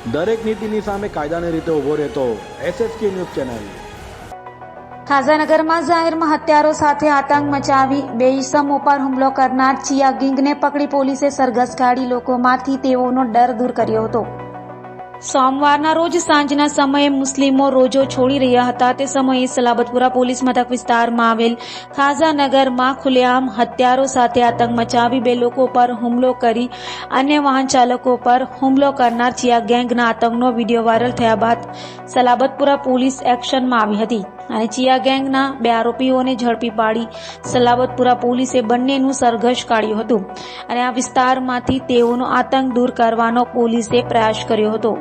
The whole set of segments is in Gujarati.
દરેક નીતિની સામે કાયદાની રીતે ઊભો રહેતો SSK ન્યૂઝ ચેનલ। ખાજાનગરમાં જાહેરમાં હત્યારો સાથે આતંક મચાવી બે ઈસમો પર હુમલો કરનાર ચિયા ગેંગને પકડી પોલીસે સરઘસ કાઢી લોકોમાંથી તેઓનો ડર દૂર કર્યો હતો। સોમવારના રોજ સાંજના સમયે મુસ્લિમો રોજો છોડી રહ્યા હતા તે સમયે સલાબતપુરા પોલીસ મથક વિસ્તારમાં આવેલ ખાજાનગરમાં ખુલ્લેઆમ હત્યારો સાથે આતંક મચાવી બે લોકો પર હુમલો કરી અન્ય વાહન ચાલકો પર હુમલો કરનાર ચિયા ગેંગના આતંકનો વિડીયો વાયરલ થયા બાદ સલાબતપુરા પોલીસ એક્શનમાં આવી હતી અને ચિયા ગેંગના બે આરોપીઓને ઝડપી પાડી સલાબતપુરા પોલીસે બંનેનું સરઘસ કાઢ્યું હતું અને આ વિસ્તારમાંથી તેઓનો આતંક દૂર કરવાનો પોલીસે પ્રયાસ કર્યો હતો।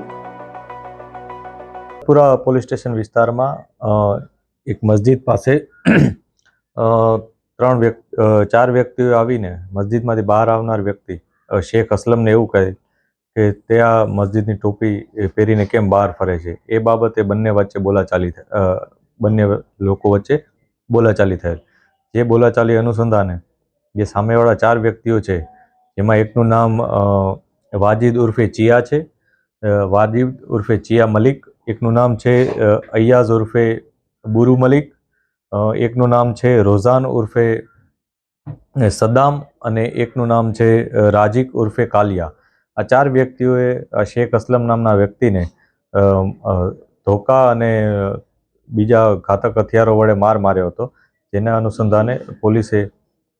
પૂરા પોલીસ સ્ટેશન વિસ્તારમાં એક મસ્જિદ પાસે ચાર વ્યક્તિઓ આવીને મસ્જિદમાંથી બહાર આવનાર વ્યક્તિ શેખ અસલમને એવું કહે કે તે આ મસ્જિદની ટોપી પહેરીને કેમ બહાર ફરે છે। એ બાબતે બંને લોકો વચ્ચે બોલાચાલી થયેલ। જે બોલાચાલી અનુસંધાને જે સામેવાળા ચાર વ્યક્તિઓ છે જેમાં એકનું નામ વાજીદ ઉર્ફે ચિયા છે, વાજીદ ઉર્ફે ચિયા મલિક, એકનું નામ છે અય્યાઝ ઉર્ફે બુરુ મલિક, એકનું નામ છે રોઝાન ઉર્ફે સદામ અને એકનું નામ છે રાજીક ઉર્ફે કાલિયા। આ ચાર વ્યક્તિઓએ શેખ અસલમ નામના વ્યક્તિને ધોકા અને બીજા ઘાતક હથિયારો વડે માર્યો હતો, જેના અનુસંધાને પોલીસે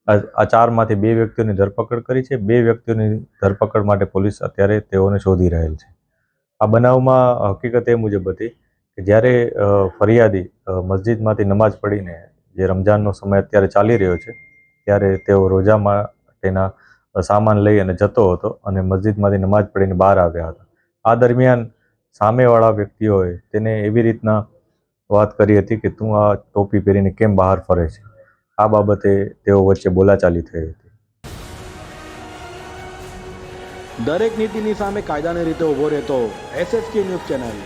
આ ચારમાંથી બે વ્યક્તિઓની ધરપકડ કરી છે। બે વ્યક્તિઓની ધરપકડ માટે પોલીસ અત્યારે તેઓને શોધી રહેલ છે। આ બનાવમાં હકીકત એ મુજબ હતી કે જ્યારે ફરિયાદી મસ્જિદમાંથી નમાઝ પઢીને જે રમઝાનનો સમય અત્યારે ચાલી રહ્યો છે ત્યારે તેઓ રોજા માટેના સામાન લઈ અને જતો હતો અને મસ્જિદમાંથી નમાઝ પઢીને બહાર આવ્યા હતા। આ દરમિયાન સામેવાળા વ્યક્તિઓએ તેને એવી રીતના વાત કરી હતી કે તું આ ટોપી પહેરીને કેમ બહાર ફરે છે। આ બાબતે તેઓ વચ્ચે બોલાચાલી થઈ હતી। દરેક નીતિની સામે કાયદાની રીતે ઊભો રહેતો SSK ન્યૂઝ ચેનલ।